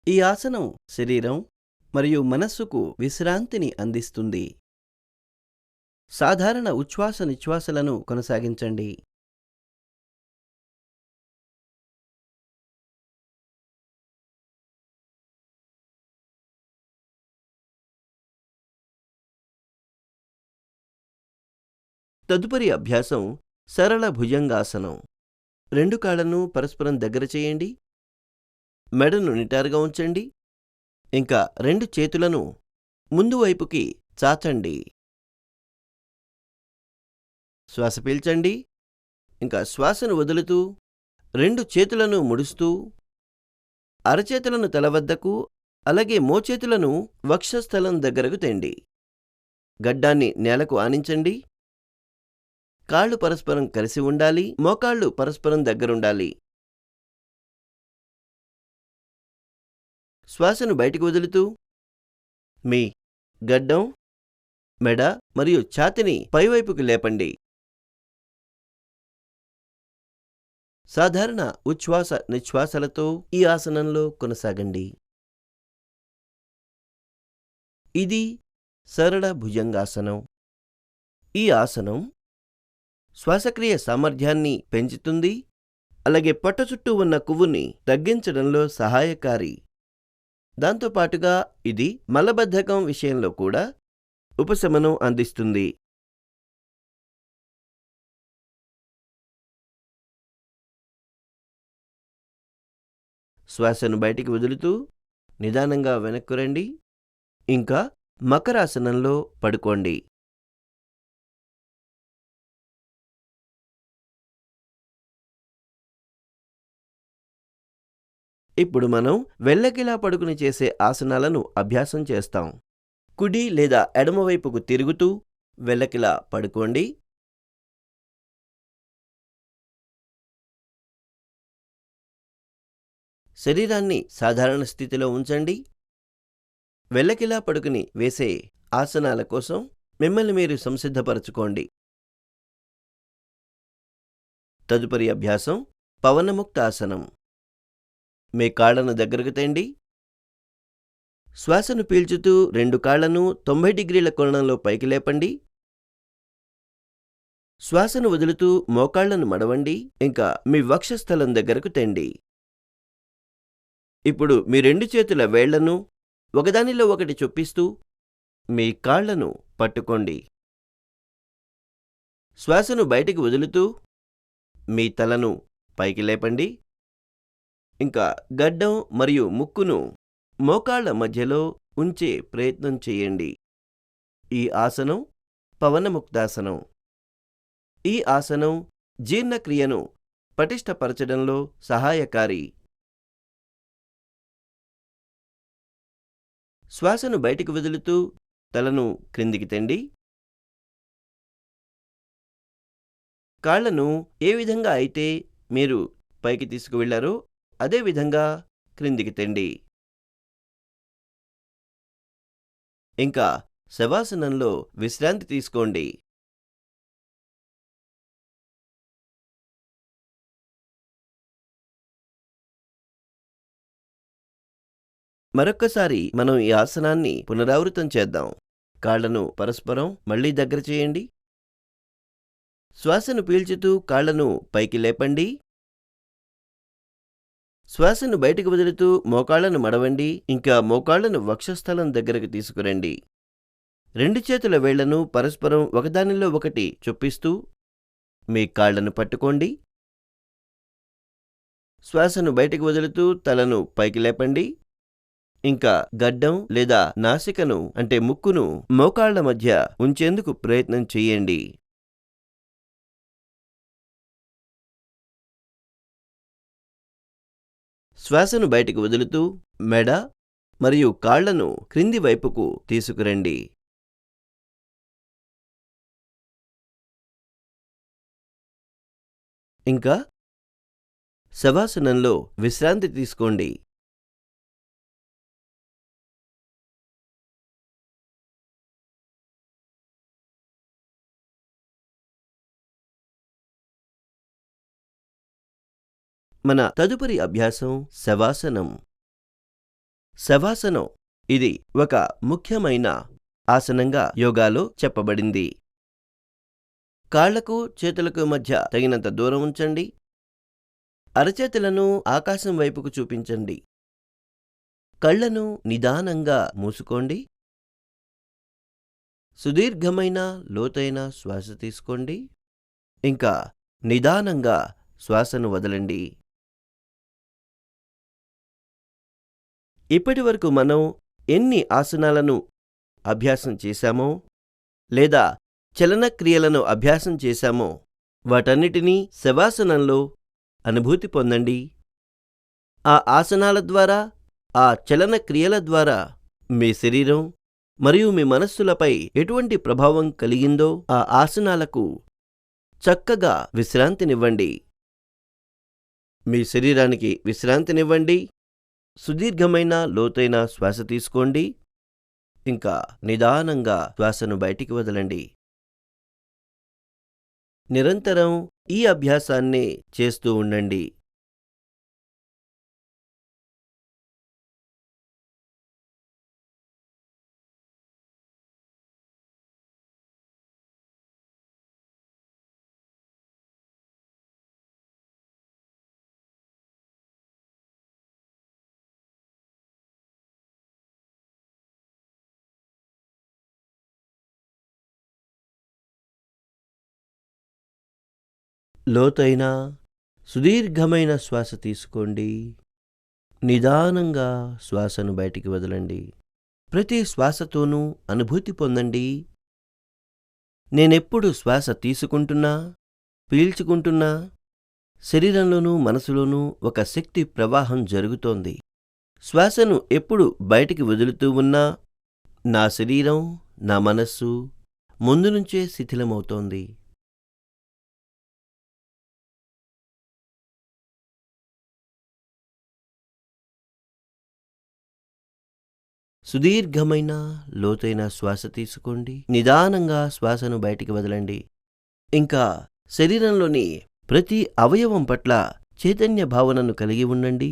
ఈ ఆసనం శరీరం మరియు మనస్సుకు విశ్రాంతిని అందిస్తుంది. సాధారణ ఉచ్ఛ్వాస నిశ్వాసలను కొనసాగించండి. తదుపరి అభ్యాసం సరళ భుజంగాసనం. 2 కాళ్లను పరస్పరం దగ్గర చేయండి. మెడను నిటారుగా ఉంచండి. ఇంకా 2 చేతులను ముందు వైపుకి చాచండి. శ్వాస పీల్చండి. ఇంకా శ్వాసను వదులుతూ 2 చేతులను ముడుస్తూ అరచేతులను తల వద్దకు, అలాగే మోచేతులను వక్షస్థలం దగ్గరకు తేండి. గడ్డాన్ని నేలకు ఆనించండి. కాళ్ళు పరస్పరం కలిసి ఉండాలి, మోకాళ్ళు పరస్పరం దగ్గరుండాలి. శ్వాసను బయటికి వదులుతూ మీ గడ్డం, మెడ మరియు ఛాతీని పైవైపుకి లేపండి. సాధారణ ఉచ్ఛ్వాస నిశ్వాసలతో ఈ ఆసనంలో కొనసాగండి. ఇది సరళ భుజంగాసనం. ఈ ఆసనం శ్వాసక్రియ సామర్థ్యాన్ని పెంచుతుంది, అలాగే పొట్ట చుట్టూ ఉన్న కొవ్వుని తగ్గించడంలో సహాయకారి. దాంతోపాటుగా ఇది మలబద్ధకం విషయంలో కూడా ఉపశమనం అందిస్తుంది. శ్వాసను బయటికి వదులుతూ నిదానంగా వెనక్కు రండి. ఇంకా మకరాసనంలో పడుకోండి. ఇప్పుడు మనం వెల్లకిలా పడుకుని చేసే ఆసనాలను అభ్యాసం చేస్తాం. కుడి లేదా ఎడమవైపుకు తిరుగుతూ వెల్లకిలా పడుకోండి. శరీరాన్ని సాధారణ స్థితిలో ఉంచండి. వెల్లకిలా పడుకుని వేసే ఆసనాల కోసం మిమ్మల్ని మీరు సంసిద్ధపరచుకోండి. తదుపరి అభ్యాసం పవనముక్తాసనం. మీ కాళ్లను దగ్గరకు తేండి. శ్వాసను పీల్చుతూ 2 కాళ్లను 90 డిగ్రీల కోణంలో పైకి లేపండి. శ్వాసను వదులుతూ మోకాళ్లను మడవండి. ఇంకా మీ వక్షస్థలం దగ్గరకు తేండి. ఇప్పుడు మీ 2 చేతుల వేళ్లను ఒకదానిలో ఒకటి చొప్పిస్తూ మీ కాళ్లను పట్టుకోండి. శ్వాసను బయటికి వదులుతూ మీ తలను పైకి లేపండి. ఇంకా గడ్డం మరియు ముక్కును మోకాళ్ల మధ్యలో ఉంచే ప్రయత్నం చేయండి. ఈ ఆసనం పవనముక్తాసనం. ఈ ఆసనం జీర్ణక్రియను పటిష్టపరచడంలో సహాయకారి. శ్వాసను బయటికి వదులుతూ తలను క్రిందికి తెండి. కాళ్లను ఏ విధంగా అయితే మీరు పైకి తీసుకువెళ్లారో అదే విధంగా క్రిందికి తెండి. ఇంకా శవాసనంలో విశ్రాంతి తీసుకోండి. మరొక్కసారి మనం ఈ ఆసనాన్ని పునరావృతం చేద్దాం. కాళ్లను పరస్పరం మళ్లీ దగ్గర చేయండి. శ్వాసను పీల్చుతూ కాళ్లను పైకి లేపండి. శ్వాసను బయటకు వదులుతూ మోకాళ్లను మడవండి. ఇంకా మోకాళ్లను వక్షస్థలం దగ్గరకు తీసుకురండి. 2 చేతుల వేళ్లను పరస్పరం ఒకదానిలో ఒకటి చొప్పిస్తూ మీ కాళ్లను పట్టుకోండి. శ్వాసను బయటకు వదులుతూ తలను పైకి లేపండి. ఇంకా గడ్డం లేదా నాసికను అంటే ముక్కును మోకాళ్ల మధ్య ఉంచేందుకు ప్రయత్నం చేయండి. శ్వాసను బయటకు వదులుతూ మెడ మరియు కాళ్లను క్రింది వైపుకు తీసుకురండి. ఇంకా శవాసనంలో విశ్రాంతి తీసుకోండి. మన తదుపరి అభ్యాసం శవాసనం. శవాసనం ఇది ఒక ముఖ్యమైన ఆసనంగా యోగాలో చెప్పబడింది. కాళ్లకు చేతులకు మధ్య తగినంత దూరం ఉంచండి. అరచేతులను ఆకాశం వైపుకు చూపించండి. కళ్లను నిదానంగా మూసుకోండి. సుదీర్ఘమైన లోతైన శ్వాస తీసుకోండి. ఇంకా నిదానంగా శ్వాసను వదలండి. ఇప్పటివరకు మనం ఎన్ని ఆసనాలను అభ్యాసం చేశామో లేదా చలనక్రియలను అభ్యాసం చేశామో వాటన్నిటినీ శవాసనంలో అనుభూతి పొందండి. ఆ ఆసనాల ద్వారా, ఆ చలన క్రియల ద్వారా మీ శరీరం మరియు మీ మనస్సులపై ఎటువంటి ప్రభావం కలిగిందో ఆ ఆసనాలకు చక్కగా విశ్రాంతినివ్వండి. మీ శరీరానికి విశ్రాంతినివ్వండి. సుదీర్ఘమైన లోతైన శ్వాస తీసుకోండి. ఇంకా నిదానంగా శ్వాసను బయటికి వదలండి. నిరంతరం ఈ అభ్యాసాన్ని చేస్తూ ఉండండి. లోతైన సుదీర్ఘమైన శ్వాస తీసుకోండి. నిదానంగా శ్వాసను బయటికి వదలండి. ప్రతి శ్వాసతోనూ అనుభూతి పొందండి. నేనెప్పుడు శ్వాస తీసుకుంటున్నా, పీల్చుకుంటున్నా శరీరంలోనూ మనసులోనూ ఒక శక్తి ప్రవాహం జరుగుతోంది. శ్వాసను ఎప్పుడు బయటికి వదులుతూ ఉన్నా నా శరీరం, నా మనస్సు ముందు నుంచే శిథిలమవుతోంది. సుదీర్ఘమైన లోతైన శ్వాస తీసుకోండి. నిదానంగా శ్వాసను బయటికి వదలండి. ఇంకా శరీరంలోని ప్రతి అవయవం పట్ల చైతన్య భావనను కలిగి ఉండండి.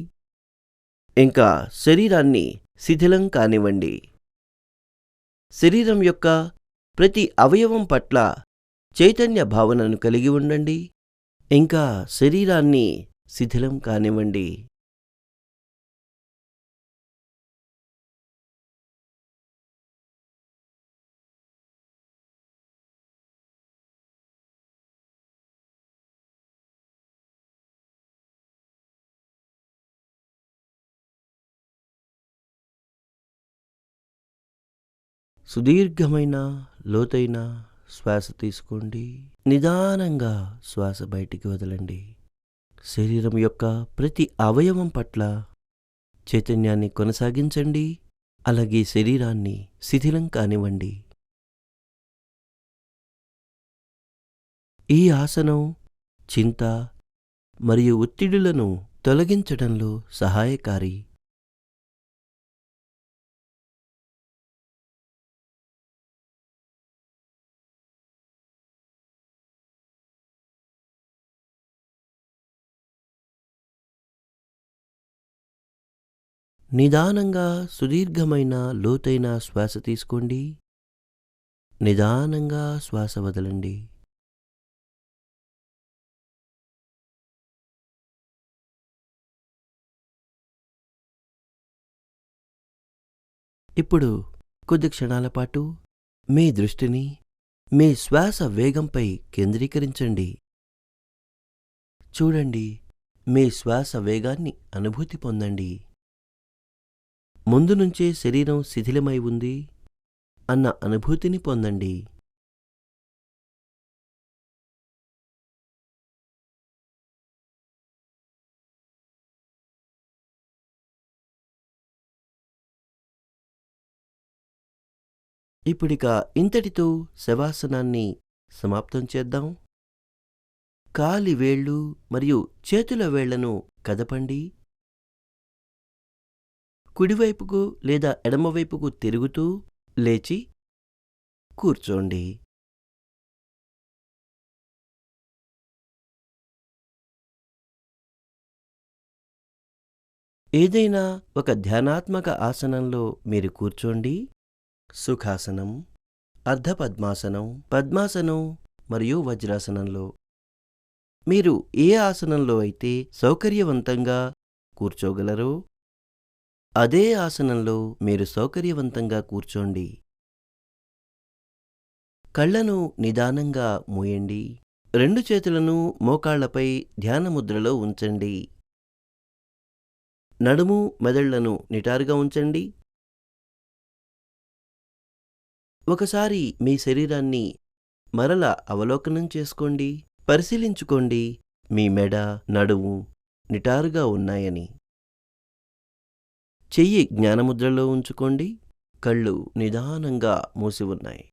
ఇంకా శరీరాన్ని శిథిలం కానివ్వండి. శరీరం యొక్క ప్రతి అవయవం పట్ల చైతన్య భావనను కలిగి ఉండండి. ఇంకా శరీరాన్ని శిథిలం కానివ్వండి. సుదీర్ఘమైన లోతైన శ్వాస తీసుకోండి. నిదానంగా శ్వాస బయటికి వదలండి. శరీరం యొక్క ప్రతి అవయవం పట్ల చైతన్యాన్ని కొనసాగించండి. అలాగే శరీరాన్ని శిథిలం కానివ్వండి. ఈ ఆసనం చింత మరియు ఒత్తిడులను తొలగించడంలో సహాయకారి. నిదానంగా సుదీర్ఘమైన లోతైన శ్వాస తీసుకోండి. నిదానంగా శ్వాస వదలండి. ఇప్పుడు కొద్ది క్షణాల పాటు మీ దృష్టిని మీ శ్వాస వేగంపై కేంద్రీకరించండి. చూడండి, మీ శ్వాస వేగాన్ని అనుభూతి పొందండి. ముందు నుంచే శరీరం శిథిలమై ఉంది అన్న అనుభూతిని పొందండి. ఇప్పుడిక ఇంతటితో శవాసనాన్ని సమాప్తం చేద్దాం. కాలి వేళ్ళు మరియు చేతుల వేళ్లను కదపండి. కుడివైపుకు లేదా ఎడమవైపుకు తిరుగుతూ లేచి కూర్చోండి. ఏదైనా ఒక ధ్యానాత్మక ఆసనంలో మీరు కూర్చోండి. సుఖాసనం, అర్ధపద్మాసనం, పద్మాసనం మరియు వజ్రాసనంలో. మీరు ఏ ఆసనంలో అయితే సౌకర్యవంతంగా కూర్చోగలరో అదే ఆసనంలో మీరు సౌకర్యవంతంగా కూర్చోండి. కళ్ళను నిదానంగా మూయండి. 2 చేతులను మోకాళ్లపై ధ్యానముద్రలో ఉంచండి. నడుము, మెదళ్లను నిటారుగా ఉంచండి. ఒకసారి మీ శరీరాన్ని మరల అవలోకనం చేసుకోండి. పరిశీలించుకోండి మీ మెడ, నడుము నిటారుగా ఉన్నాయని. చెయ్యి జ్ఞానముద్రలో ఉంచుకోండి. కళ్ళు నిదానంగా మూసి ఉన్నాయి.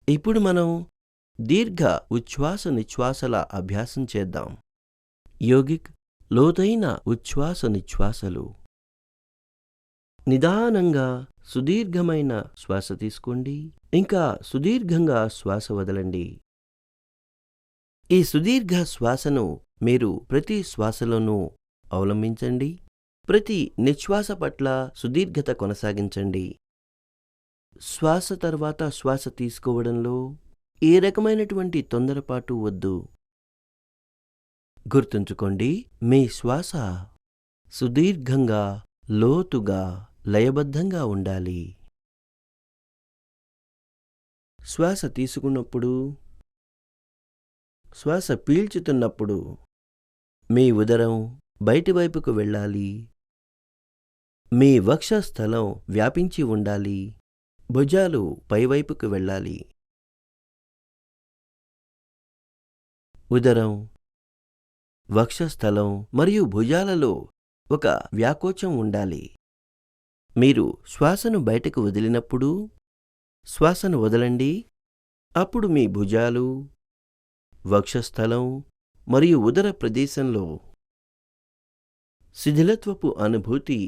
ఇప్పుడు మనం దీర్ఘ ఉచ్ఛ్వాస నిశ్వాసల అభ్యాసం చేద్దాం. యోగిక్ లోతైన ఉచ్ఛ్వాస నిశ్వాసలు. నిదానంగా సుదీర్ఘమైన శ్వాస తీసుకోండి. ఇంకా సుదీర్ఘంగా శ్వాస వదలండి. ఈ సుదీర్ఘ శ్వాసను మీరు ప్రతి శ్వాసలోనూ అవలంబించండి. ప్రతి నిశ్వాస పట్ల సుదీర్ఘత కొనసాగించండి. శ్వాస తర్వాత శ్వాస తీసుకోవడంలో ఏ రకమైనటువంటి తొందరపాటు వద్దు. గుర్తుంచుకోండి, మీ శ్వాస సుదీర్ఘంగా, లోతుగా, లయబద్ధంగా ఉండాలి. శ్వాస తీసుకున్నప్పుడు, శ్వాస పీల్చుతున్నప్పుడు మీ ఉదరం బయటివైపుకు వెళ్ళాలి. మీ వక్షస్థలం వ్యాపించి ఉండాలి. భుజాలు పైవైపుకు వెళ్ళాలి. ఉదరం, వక్షస్థలం మరియు భుజాలలో ఒక వ్యాకోచం ఉండాలి. మీరు శ్వాసను బయటకు వదిలినప్పుడు శ్వాసను వదలండి. అప్పుడు మీ భుజాలు, వక్షస్థలం మరియు ఉదర ప్రదేశంలో శిథిలత్వపు అనుభూతి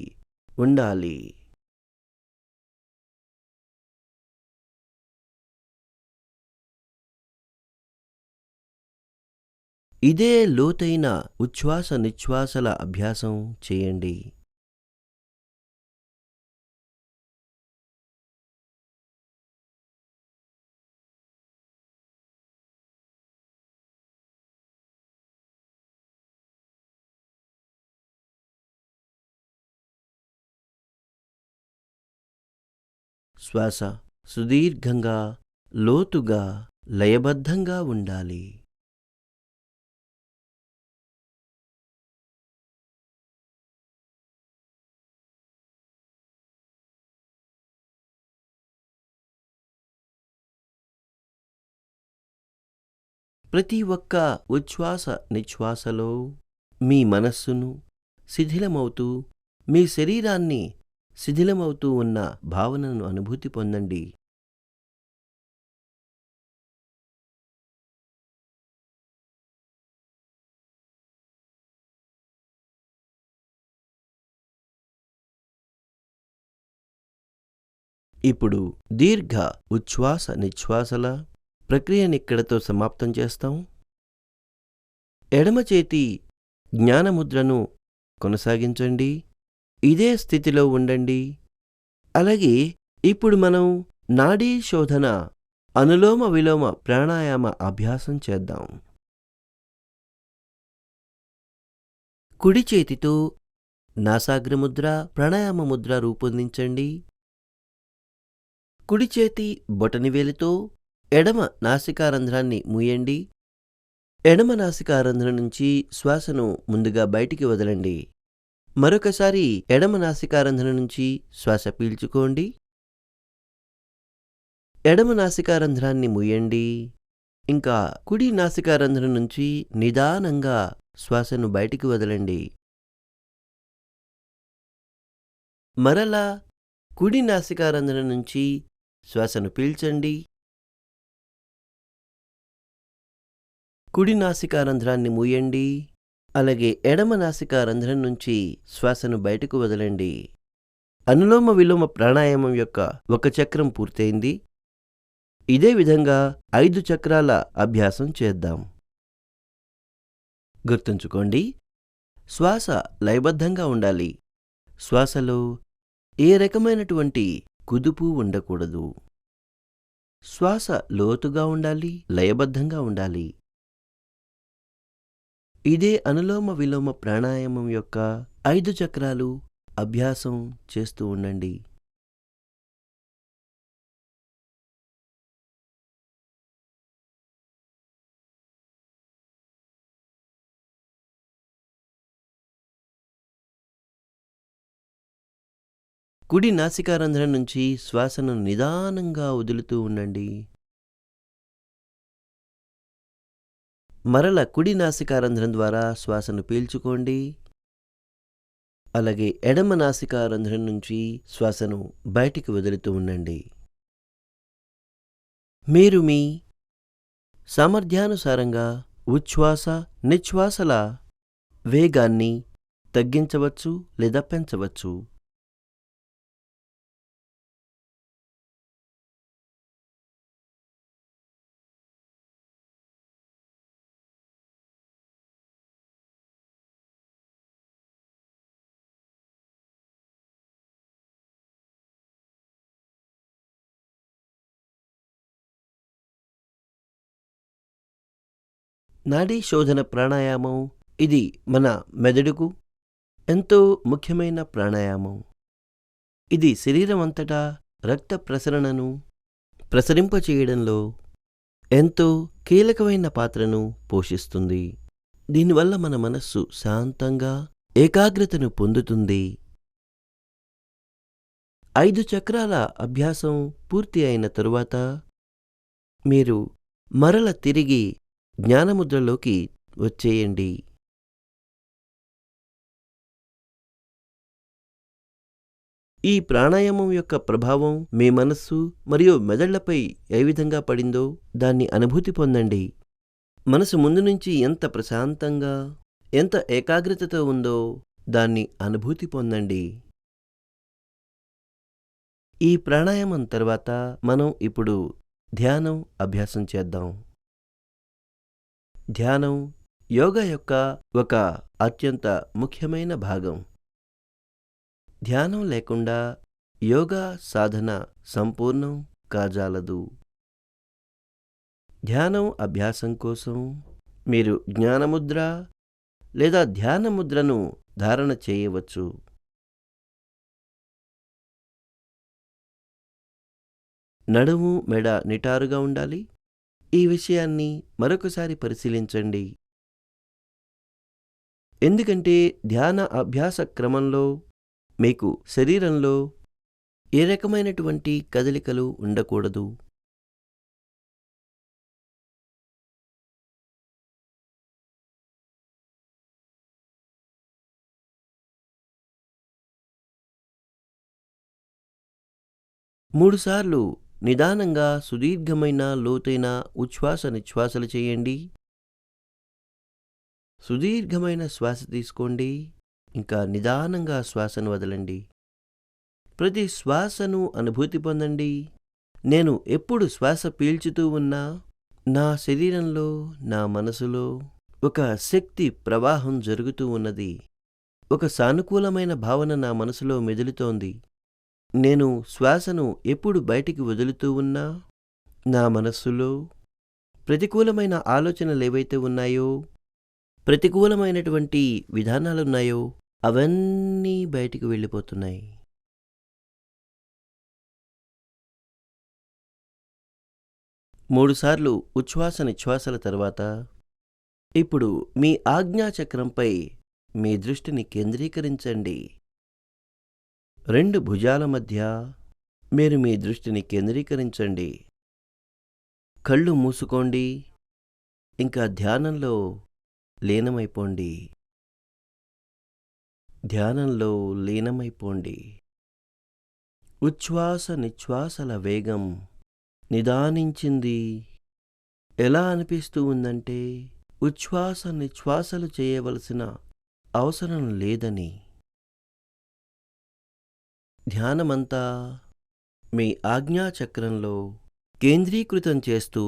ఉండాలి. ఇదే లోతైన ఉచ్ఛ్వాస నిశ్వాసల అభ్యాసం చేయండి. శ్వాస సుదీర్ఘంగా, లోతుగా, లయబద్ధంగా ఉండాలి. ప్రతి ఒక్క ఉచ్ఛ్వాస నిశ్వాసలో మీ మనస్సును శిథిలమవుతూ, మీ శరీరాన్ని శిథిలమవుతూ ఉన్న భావనను అనుభూతి పొందండి. ఇప్పుడు దీర్ఘ ఉచ్ఛ్వాస నిశ్వాసల ప్రక్రియనిక్కడతో సమాప్తం చేస్తాం. ఎడమ చేతి జ్ఞానముద్రను కొనసాగించండి. ఇదే స్థితిలో ఉండండి. అలాగే ఇప్పుడు మనం నాడీ శోధన, అనులోమ విలోమ ప్రాణాయామ అభ్యాసం చేద్దాం. కుడి చేతితో నాసాగ్రముద్ర, ప్రాణాయామ ముద్ర రూపొందించండి. కుడి చేతి బొటనివేలితో ఎడమ నాసికారంధ్రాన్ని మూయండి. ఎడమ నాసికారంధ్రం నుంచి శ్వాసను ముందుగా బయటికి వదలండి. మరొకసారి ఎడమ నాసికారంధ్రం నుంచి శ్వాస పీల్చుకోండి. ఎడమ నాసికారంధ్రాన్ని మూయండి. ఇంకా కుడి నాసికారంధ్రం నుంచి నిదానంగా శ్వాసను బయటికి వదలండి. మరలా కుడి నాసికారంధ్రం నుంచి శ్వాసను పీల్చండి. కుడి నాసికారంధ్రాన్ని మూయండి. అలాగే ఎడమ నాసికారంధ్రం నుంచి శ్వాసను బయటకు వదలండి. అనులోమ విలోమ ప్రాణాయామం యొక్క ఒక చక్రం పూర్తయింది. ఇదే విధంగా 5 చక్రాల అభ్యాసం చేద్దాం. గుర్తుంచుకోండి, శ్వాస లయబద్ధంగా ఉండాలి. శ్వాసలో ఏ రకమైనటువంటి కుదుపు ఉండకూడదు. శ్వాస లోతుగా ఉండాలి, లయబద్ధంగా ఉండాలి. ఇదే అనులోమ విలోమ ప్రాణాయామం యొక్క 5 చక్రాలు అభ్యాసం చేస్తూ ఉండండి. కుడి నాసికారంధ్రం నుంచి శ్వాసను నిదానంగా వదులుతూ ఉండండి. మరల కుడి నాసికారంధ్రం ద్వారా శ్వాసను పీల్చుకోండి. అలాగే ఎడమ నాసికారంధ్రం నుంచి శ్వాసను బయటికి వదులుతూ ఉండండి. మీరు మీ సామర్థ్యానుసారంగా ఉచ్ఛ్వాస నిశ్వాసల వేగాన్ని తగ్గించవచ్చు లేదా పెంచవచ్చు. నాడీ శోధన ప్రాణాయామం ఇది మన మెదడుకు ఎంతో ముఖ్యమైన ప్రాణాయామం. ఇది శరీరం అంతటా రక్త ప్రసరణను ప్రసరింపచేయడంలో ఎంతో కీలకమైన పాత్రను పోషిస్తుంది. దీనివల్ల మన మనస్సు శాంతంగా ఏకాగ్రతను పొందుతుంది. 5 చక్రాల అభ్యాసం పూర్తి అయిన తరువాత మీరు మరల తిరిగి జ్ఞానముద్రలోకి వచ్చేయండి. ఈ ప్రాణాయామం యొక్క ప్రభావం మీ మనస్సు మరియు మెదళ్లపై ఏ విధంగా పడిందో దాన్ని అనుభూతి పొందండి. మనసు ముందు నుంచి ఎంత ప్రశాంతంగా, ఎంత ఏకాగ్రతతో ఉందో దాన్ని అనుభూతి పొందండి. ఈ ప్రాణాయామం తర్వాత మనం ఇప్పుడు ధ్యానం అభ్యాసం చేద్దాం. ధ్యానం యోగా యొక్క ఒక అత్యంత ముఖ్యమైన భాగం. ధ్యానం లేకుండా యోగా సాధన సంపూర్ణం కాజాలదు. ధ్యానం అభ్యాసం కోసం మీరు జ్ఞానముద్ర లేదా ధ్యానముద్రను ధారణ చేయవచ్చు. నడుము మెడ నిటారుగా ఉండాలి. ఈ విషయాన్ని మరొకసారి పరిశీలించండి. ఎందుకంటే ధ్యాన అభ్యాస క్రమంలో మీకు శరీరంలో ఏ రకమైనటువంటి కదలికలు ఉండకూడదు. మూడుసార్లు నిదానంగా సుదీర్ఘమైన లోతైన ఉచ్ఛ్వాస నిశ్వాసలు చేయండి. సుదీర్ఘమైన శ్వాస తీసుకోండి. ఇంకా నిదానంగా శ్వాసను వదలండి. ప్రతి శ్వాసను అనుభూతి పొందండి. నేను ఎప్పుడు శ్వాస పీల్చుతూ ఉన్నా నా శరీరంలో, నా మనసులో ఒక శక్తి ప్రవాహం జరుగుతూ ఉన్నది. ఒక సానుకూలమైన భావన నా మనసులో మెదులుతోంది. నేను శ్వాసను ఎప్పుడు బయటికి వదులుతూ ఉన్నా నా మనస్సులో ప్రతికూలమైన ఆలోచనలేవైతే ఉన్నాయో, ప్రతికూలమైనటువంటి విధానాలున్నాయో అవన్నీ బయటికి వెళ్ళిపోతున్నాయి. మూడుసార్లు ఉచ్ఛ్వాస నిశ్వాసల తర్వాత ఇప్పుడు మీ ఆజ్ఞాచక్రంపై మీ దృష్టిని కేంద్రీకరించండి. 2 భుజాల మధ్య మీరు మీ దృష్టిని కేంద్రీకరించండి. కళ్ళు మూసుకోండి. ఇంకా ధ్యానంలో లీనమైపోండి. ధ్యానంలో లీనమైపోండి. ఉచ్ఛ్వాస నిశ్వాసల వేగం నిదానించింది. ఎలా అనిపిస్తూ ఉందంటే ఉచ్ఛ్వాస నిశ్వాసలు చేయవలసిన అవసరం లేదని. ధ్యానమంతా మీ ఆజ్ఞాచక్రంలో కేంద్రీకృతం చేస్తూ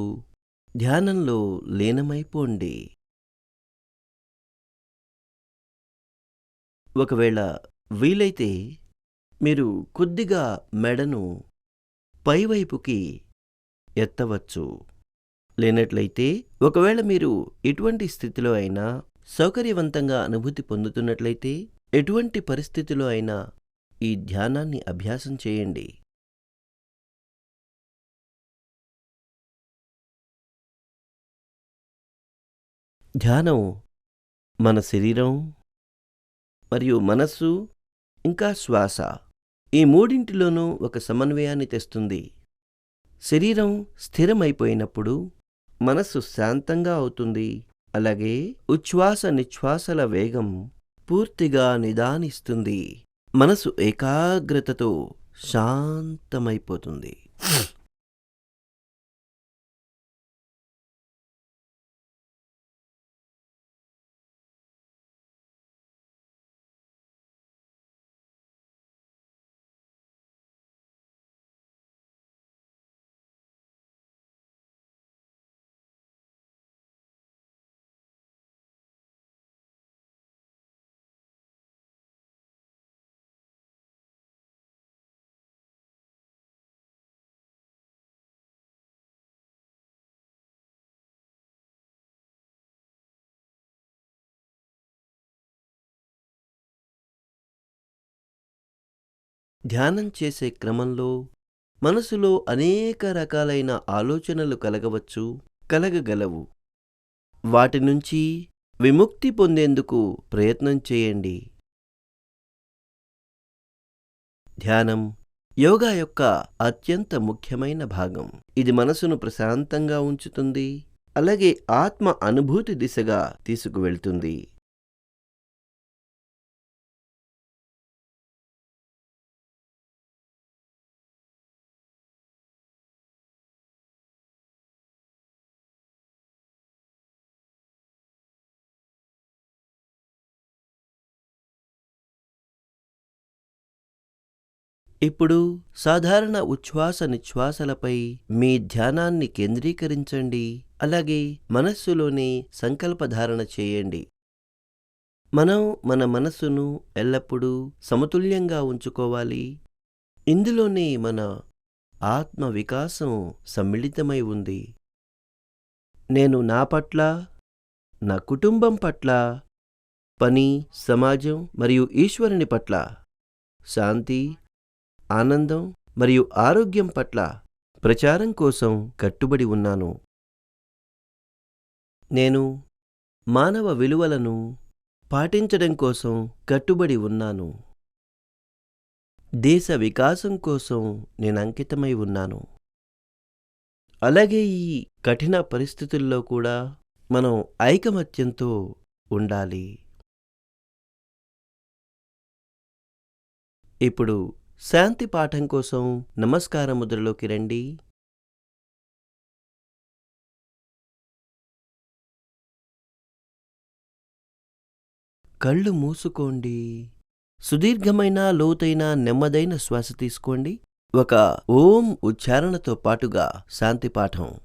ధ్యానంలో లీనమైపోండి. ఒకవేళ వీలైతే మీరు కొద్దిగా మెడను పైవైపుకి ఎత్తవచ్చు. లేనట్లయితే ఒకవేళ మీరు ఎటువంటి స్థితిలో అయినా సౌకర్యవంతంగా అనుభూతి పొందుతున్నట్లయితే ఎటువంటి పరిస్థితిలో అయినా ఈ ధ్యానాన్ని అభ్యాసం చేయండి. ధ్యానం మన శరీరం మరియు మనస్సు ఇంకా శ్వాస ఈ మూడింటిలోనూ ఒక సమన్వయాన్ని తెస్తుంది. శరీరం స్థిరమైపోయినప్పుడు మనస్సు శాంతంగా అవుతుంది. అలాగే ఉచ్ఛ్వాస నిశ్వాసల వేగం పూర్తిగా నిదానిస్తుంది. మనసు ఏకాగ్రతతో శాంతమైపోతుంది. ధ్యానం చేసే క్రమంలో మనసులో అనేక రకాలైన ఆలోచనలు కలగగలవు. వాటి నుంచి విముక్తి పొందేందుకు ప్రయత్నం చేయండి. ధ్యానం యోగా యొక్క అత్యంత ముఖ్యమైన భాగం. ఇది మనసును ప్రశాంతంగా ఉంచుతుంది, అలాగే ఆత్మ అనుభూతి దిశగా తీసుకువెళ్తుంది. ఇప్పుడు సాధారణ ఉచ్ఛ్వాస నిశ్వాసలపై మీ ధ్యానాన్ని కేంద్రీకరించండి, అలాగే మనస్సులోనే సంకల్పధారణ చేయండి. మనం మన మనస్సును ఎల్లప్పుడూ సమతుల్యంగా ఉంచుకోవాలి. ఇందులోనే మన ఆత్మ వికాసం సమ్మిళితమై ఉంది. నేను నా పట్ల, నా కుటుంబం పట్ల, పని, సమాజం మరియు ఈశ్వరుని పట్ల శాంతి, ఆనందం మరియు ఆరోగ్యం పట్ల ప్రచారం కోసం కట్టుబడి ఉన్నాను. నేను మానవ విలువలను పాటించడం కోసం కట్టుబడి ఉన్నాను. దేశ వికాసం కోసం నేను అంకితమై ఉన్నాను. అలాగే ఈ కఠిన పరిస్థితుల్లో కూడా మనం ఐకమత్యంతో ఉండాలి. ఇప్పుడు శాంతి పాఠం కోసం నమస్కార ముద్రలోకి రండి. కళ్ళు మూసుకోండి. సుదీర్ఘమైన, లోతైన, నెమ్మదైన శ్వాస తీసుకోండి. ఒక ఓం ఉచ్చారణతో పాటుగా శాంతి పాఠం.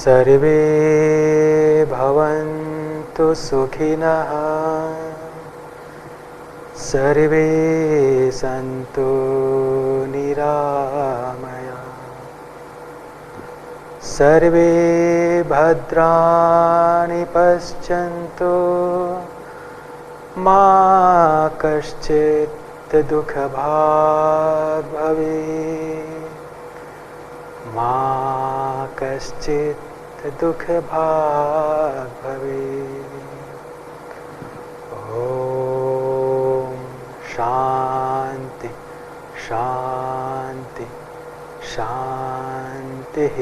सर्वे भवन्तु सुखिनः, सर्वे सन्तु निरामया, सर्वे भद्राणि पश्यन्तु, मा कश्चित् दुःखभाग् भवेत्, मा कश्चित् दुःखभाग् भवेत्। ॐ शान्ति शान्ति शान्तिः।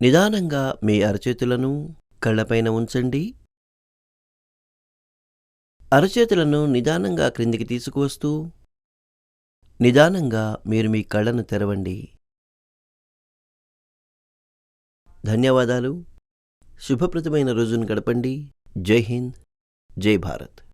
నిదానంగా మీ అరచేతులను కళ్ళపైన ఉంచండి. అరచేతులను నిదానంగా క్రిందికి తీసుకువస్తూ నిదానంగా మీరు మీ కళ్ళను తెరవండి. ధన్యవాదాలు. శుభప్రదమైన రోజును గడపండి. జై హింద్, జై భారత్.